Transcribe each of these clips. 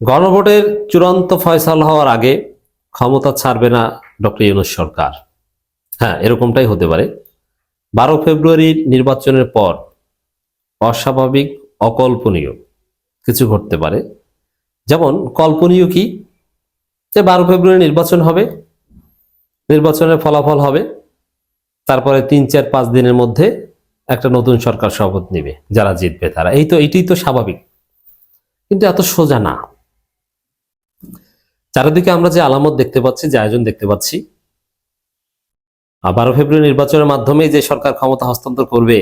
গণভোটের চূড়ান্ত ফয়সালা হওয়ার আগে ক্ষমতা ছাড়বে না ডক্টর ইউনূস সরকার। হ্যাঁ, এরকমটাই হতে পারে। 12 ফেব্রুয়ারির নির্বাচনের পর অস্বাভাবিক, অকল্পনীয় কিছু ঘটতে পারে। যেমন কল্পনীয় কি, যে 12 ফেব্রুয়ারি নির্বাচন হবে, নির্বাচনের ফলাফল হবে, তারপরে 3, 4, 5 দিনের মধ্যে একটা নতুন সরকার শপথ নেবে, যারা জিতবে তারা। এইটাই তো স্বাভাবিক, কিন্তু এত সোজা না। চারিদিকে আমরা যে আলামত দেখতে পাচ্ছি, যে আয়োজন দেখতে পাচ্ছি, 12 ফেব্রুয়ারি নির্বাচনের মাধ্যমে যে সরকার ক্ষমতা হস্তান্তর করবে,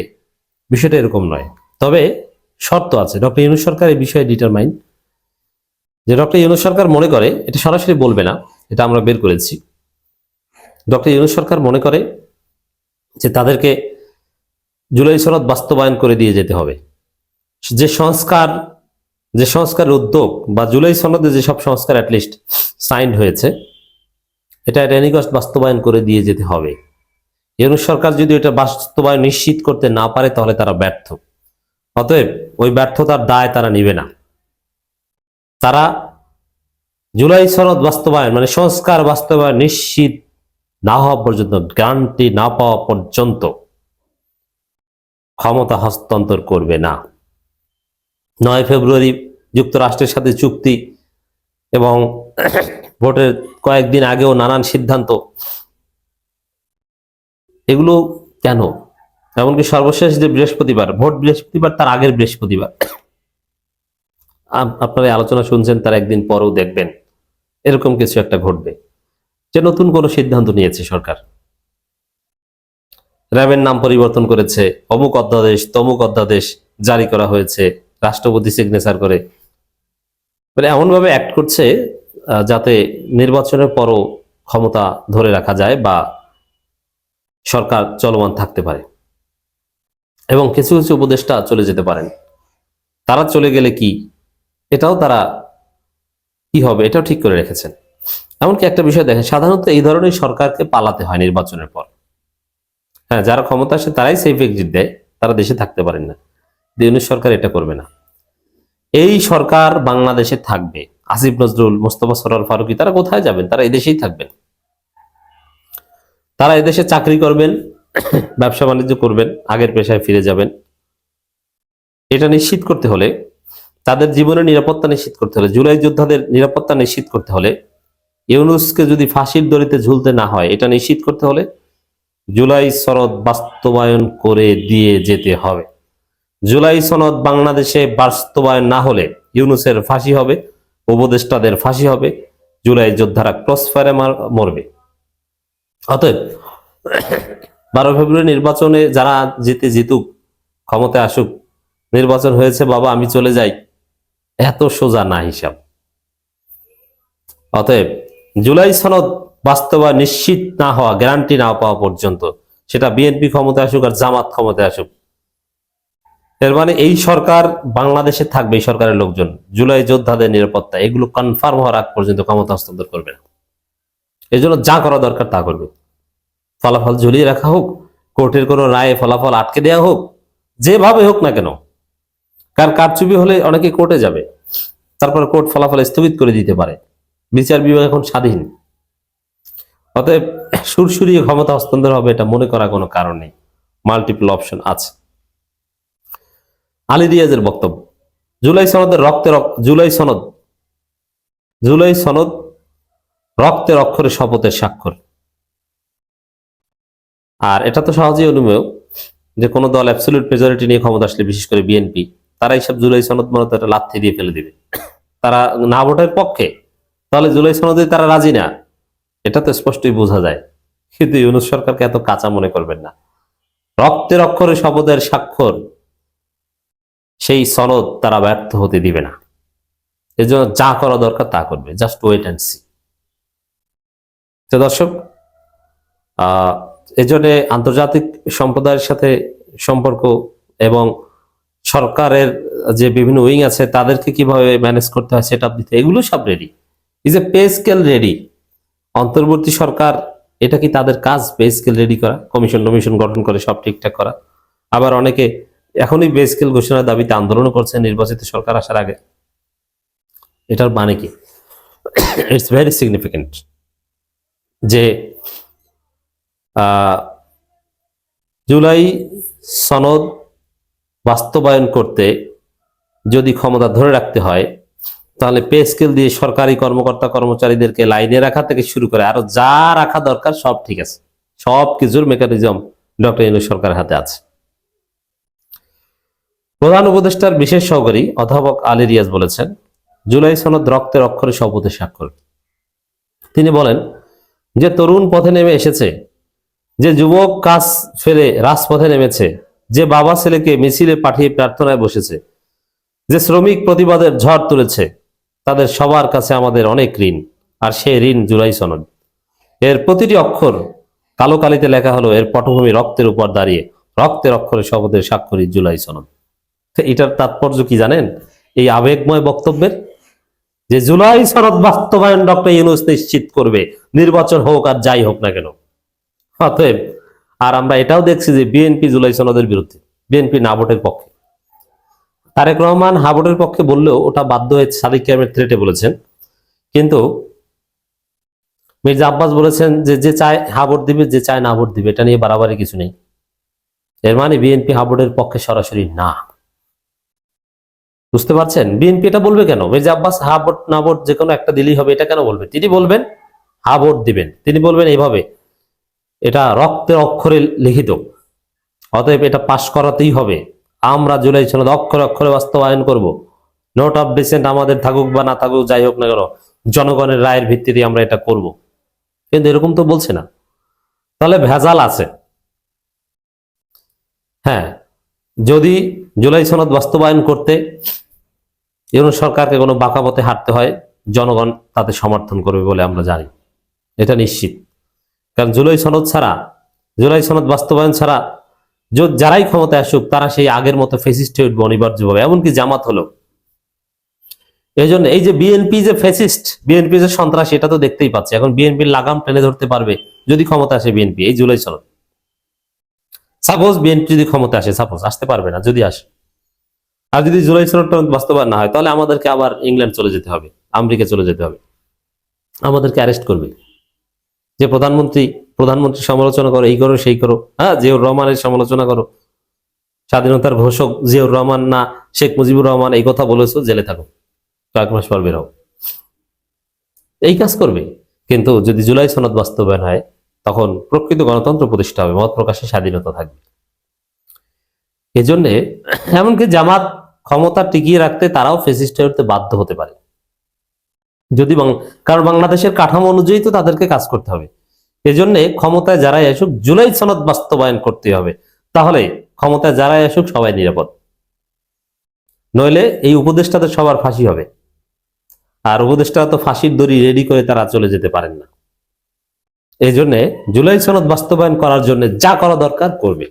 বিষয়টা এরকম নয়। তবে শর্ত আছে। ডক্টর ইউনূস সরকার এই বিষয়ে ডিটারমাইন, যে ডক্টর ইউনূস সরকার মনে করে, এটা সরাসরি বলবে না, এটা আমরা বের করেছি। ডক্টর ইউনূস সরকার মনে করে যে তাদেরকে জুলাই সনদ বাস্তবায়ন করে দিয়ে যেতে হবে। যে সংস্কারের উদ্যোগ বা জুলাই সনদে যেসব সংস্কার অ্যাটলিস্ট সাইন্ড হয়েছে, এটা রেনিগস্ট বাস্তবায়ন করে দিয়ে যেতে হবে। ইউনূস সরকার যদি এটা বাস্তবায়ন নিশ্চিত করতে না পারে, তাহলে তারা ব্যর্থ। অতএব ওই ব্যর্থতার দায় তারা নিবে না। তারা জুলাই সনদ বাস্তবায়ন মানে সংস্কার বাস্তবায়ন নিশ্চিত না হওয়া পর্যন্ত, গ্যারান্টি না পাওয়া পর্যন্ত ক্ষমতা হস্তান্তর করবে না। 9 ফেব্রুয়ারি যুক্তরাষ্ট্রের সাথে চুক্তি এবং ভোটের কয়েকদিন আগেও নানান সিদ্ধান্ত, এগুলো কেন? এমনকি সর্বশেষ যে বৃহস্পতিবার ভোট, বৃহস্পতিবার তার আগের বৃহস্পতিবার আপনারা আলোচনা শুনছেন, তার একদিন পরেও দেখবেন এরকম কিছু একটা ঘটবে, যে নতুন কোনো সিদ্ধান্ত নিয়েছে সরকার। র্যাবের নাম পরিবর্তন করেছে, অমুক অধ্যাদেশ তমুক অধ্যাদেশ জারি করা হয়েছে, রাষ্ট্রপতি সিগনেচার করে, মানে এমনভাবে অ্যাক্ট করছে যাতে নির্বাচনের পরও ক্ষমতা ধরে রাখা যায় বা সরকার চলমান থাকতে পারে। এবং কিছু কিছু উপদেষ্টা চলে যেতে পারেন। তারা চলে গেলে এটাও তারা কি হবে, এটাও ঠিক করে রেখেছেন। এমনকি একটা বিষয় দেখেন, সাধারণত এই ধরনের সরকারকে পালাতে হয় নির্বাচনের পর। হ্যাঁ, যারা ক্ষমতা আসে তারাই সেফ এক্সিট দেয়, তারা দেশে থাকতে পারেন না। ইউনূস সরকার এটা করবে না। এই সরকার বাংলাদেশে থাকবে। আসিফ নজরুল, মোস্তফা সরোয়ার ফারুকী, তারা কোথায় যাবেন? তারা এদেশেই থাকবেন। তারা এদেশে চাকরি করবেন, ব্যবসা বাণিজ্য করবেন, আগের পেশায় ফিরে যাবেন। এটা নিশ্চিত করতে হলে, তাদের জীবনের নিরাপত্তা নিশ্চিত করতে হলে, জুলাই যোদ্ধাদের নিরাপত্তা নিশ্চিত করতে হলে, ইউনূসকে যদি ফাঁসির দড়িতে ঝুলতে না হয়, এটা নিশ্চিত করতে হলে জুলাই সনদ বাস্তবায়ন করে দিয়ে যেতে হবে। জুলাই সনদ বাংলাদেশে বাস্তবায়ন না হলে ইউনূসের ফাঁসি হবে, উপদেষ্টাদের ফাঁসি হবে, জুলাই যোদ্ধারা ক্রসফায়ারে মরবে। অতএব 12 ফেব্রুয়ারি নির্বাচনে যারা জিতুক, ক্ষমতায় আসুক, নির্বাচন হয়েছে বাবা আমি চলে যাই, এত সোজা না হিসাব। অতএব জুলাই সনদ বাস্তবায়ন নিশ্চিত না হওয়া, গ্যারান্টি না পাওয়া পর্যন্ত, সেটা বিএনপি ক্ষমতায় আসুক আর জামাত ক্ষমতায় আসুক, এর মানে এই সরকার বাংলাদেশে থাকবে। এই সরকারের লোকজন জুলাই যোদ্ধাদের নিরাপত্তা এগুলো কনফার্ম হওয়ার আগ পর্যন্ত ক্ষমতা হস্তান্তর করবে না। এই জন্য যা করা দরকার তা করবে। ফলাফল ঝুলিয়ে রাখা হোক, কোর্টের কোনো রায়ে ফলাফল আটকে দেওয়া হোক, যেভাবে হোক না কেন। কারচুপি হলে অনেকে কোর্টে যাবে, তারপর কোর্ট ফলাফল স্থগিত করে দিতে পারে। বিচার বিভাগ এখন স্বাধীন। অতএব সুরসুরিয়ে ক্ষমতা হস্তান্তর হবে এটা মনে করার কোনো কারণ নেই। মাল্টিপল অপশন আছে। আলী রিয়াজের বক্তব্য, জুলাই সনদ রক্তের অক্ষরে শপথের স্বাক্ষর। আর এটা তো সহজেই অনুমেয় যে কোনো দল অ্যাবসলিউট মেজরিটি নিয়ে ক্ষমতা আসলে, বিশেষ করে বিএনপি, তারা এইসব জুলাই সনদ মনে তো লাথি দিয়ে ফেলে দিবে। তারা না ভোটের পক্ষে, তাহলে জুলাই সনদে তারা রাজি না, এটা তো স্পষ্টই বোঝা যায়। কিন্তু ইউনূস সরকারকে এত কাঁচা মনে করবেন না। রক্তের অক্ষরে শপথের স্বাক্ষর, সেই সনদ তারা ব্যর্থ হতে দিবে না। এই জন্য যা করা দরকার তা করবে, জাস্ট ওয়েট অ্যান্ড সি। তো দর্শক, এই জন্য আন্তর্জাতিক সম্প্রদায়ের সাথে সম্পর্ক এবং সরকারের যে বিভিন্ন উইং আছে তাদেরকে কিভাবে ম্যানেজ করতে হয় সেটা দিতে, এগুলো সব ready. Is a pay scale ready. অন্তর্বর্তী সরকার, এটা কি তাদের কাজ পে স্কেল রেডি করা, কমিশন গঠন করে সব ঠিকঠাক করা? আবার অনেকে এখনই পে স্কেল ঘোষণার দাবিতে আন্দোলনও করছে নির্বাচিত সরকার আসার আগে। এটার মানে কি? ইটস ভেরি সিগনিফিকেন্ট যে জুলাই সনদ বাস্তবায়ন করতে যদি ক্ষমতা ধরে রাখতে হয়, তাহলে পে স্কেল দিয়ে সরকারি কর্মকর্তা কর্মচারীদেরকে লাইনে রাখা থেকে শুরু করে আরো যা রাখা দরকার সব ঠিক আছে, সব কিছুর মেকানিজম ডক্টর ইউনূস সরকারের হাতে আছে। প্রধান উপদেষ্টার বিশেষ সহকারী অধ্যাপক আলী রিয়াজ বলেছেন, জুলাই সনদ রক্তের অক্ষরে শপথের স্বাক্ষর। তিনি বলেন যে তরুণ পথে নেমে এসেছে, যে যুবক কাজ ফেলে রাজপথে নেমেছে, যে বাবা ছেলেকে মিছিলে পাঠিয়ে প্রার্থনায় বসেছে, যে শ্রমিক প্রতিবাদের ঝড় তুলেছে, তাদের সবার কাছে আমাদের অনেক ঋণ। আর সেই ঋণ জুলাই সনদ। এর প্রতিটি অক্ষর কালো কালিতে লেখা হলো এর পটভূমি রক্তের উপর দাঁড়িয়ে, রক্তের অক্ষরে শপথের স্বাক্ষরী জুলাই সনদ। তো এটার তাৎপর্য কি জানেন? এই আবেগময় বক্তব্যের যে জুলাই সনদ বাস্তবায়ন ডক্টর ইউনূস নিশ্চিত করবে, নির্বাচন হোক আর যাই হোক না কেন। অতএব আর আমরা এটাও দেখছি যে বিএনপি জুলাই সনদের বিরুদ্ধে, বিএনপি না ভোটের পক্ষে। তারেক রহমান হা ভোটের পক্ষে বললেও ওটা বাধ্য হয়ে সাদিক কায়েমের থ্রেটে বলেছেন। কিন্তু মির্জা আব্বাস বলেছেন যে যে চায় হা ভোট দিবে, যে চায় না ভোট দিবে, এটা নিয়ে বাড়াবাড়ি কিছু নেই। এর মানে বিএনপি হা ভোটের পক্ষে সরাসরি না। বুঝতে পারছেন? বিএনপি এটা বলবে কেন? মির্জা আব্বাস হা ভোট না ভোট যে কোনো একটা দিলেই হবে, এটা কেন বলবে? তিনি বলবেন হা ভোট দিবেন, তিনি বলবেন এইভাবে, এটা রক্তের অক্ষরে লিখিত, অতএব এটা পাশ করাতেই হবে। আমরা জুলাই সনদ অক্ষরে অক্ষরে বাস্তবায়ন করব। নোট অফ ডিসেন্ট আমাদের থাকুক বা না থাকুক, যাই হোক না কেন, জনগণের রায়ের ভিত্তিতে আমরা এটা করব। কিন্তু এরকম তো বলছে না, তাহলে ভেজাল আছে। হ্যাঁ, যদি জুলাই সনদ বাস্তবায়ন করতে ইউনূস সরকারকে কোনো বাঁকা পথে হাঁটতে হয়, জনগণ তাতে সমর্থন করবে বলে আমরা জানি, এটা নিশ্চিত। কারণ জুলাই সনদ ছাড়া, জুলাই সনদ বাস্তবায়ন ছাড়া যারাই ক্ষমতায় আসুক তারা সেই আগের মতো ফেসিস্ট হয়ে উঠবে অনিবার্যভাবে, এমনকি জামাত হলো। এই জন্য এই যে বিএনপি যে ফেসিস্ট, বিএনপি যে সন্ত্রাসী, এটা তো দেখতেই পাচ্ছে। এখন বিএনপির লাগাম টেনে ধরতে পারবে যদি ক্ষমতা আসে বিএনপি এই জুলাই সনদ। সাপোজ বিএনপি যদি ক্ষমতা আসে, সাপোজ আসতে পারবে না, যদি আসে, আর যদি জুলাই সনদটা বাস্তবায়ন না হয়, তাহলে আমাদেরকে আবার ইংল্যান্ড চলে যেতে হবে, আমেরিকা চলে যেতে হবে, আমাদেরকে অ্যারেস্ট করবে। যে প্রধানমন্ত্রী সমালোচনা করো, এই করো সেই করো, হ্যাঁ, জিয়াউর রহমানের সমালোচনা করো, স্বাধীনতার ঘোষক জিয়াউর রহমান না শেখ মুজিবুর রহমান, এই কথা বলেছো, জেলে থাকো, কয়েক মাস পর বের হও, এই কাজ করবে। কিন্তু যদি জুলাই সনদ বাস্তবায়ন হয়, তখন প্রকৃত গণতন্ত্র প্রতিষ্ঠা হবে, মত প্রকাশের স্বাধীনতা থাকবে। এজন্য এমনকি জামাত ক্ষমতা টিকিয়ে রাখতে তারাও ফেসিস্ট হয়ে উঠতে বাধ্য হতে পারে, যদি কারণ বাংলাদেশের কাঠামো অনুযায়ী তো তাদেরকে কাজ করতে হবে। এজন্য ক্ষমতায় যারাই আসুক জুলাই সনদ বাস্তবায়ন করতে হবে, তাহলে ক্ষমতায় যারাই আসুক সবাই নিরাপদ। নইলে এই উপদেষ্টাদের সবার ফাঁসি হবে, আর উপদেষ্টা তো ফাঁসির দড়ি রেডি করে তারা চলে যেতে পারেন না। এই জন্য জুলাই সনদ বাস্তবায়ন করার জন্য যা করা দরকার করবে।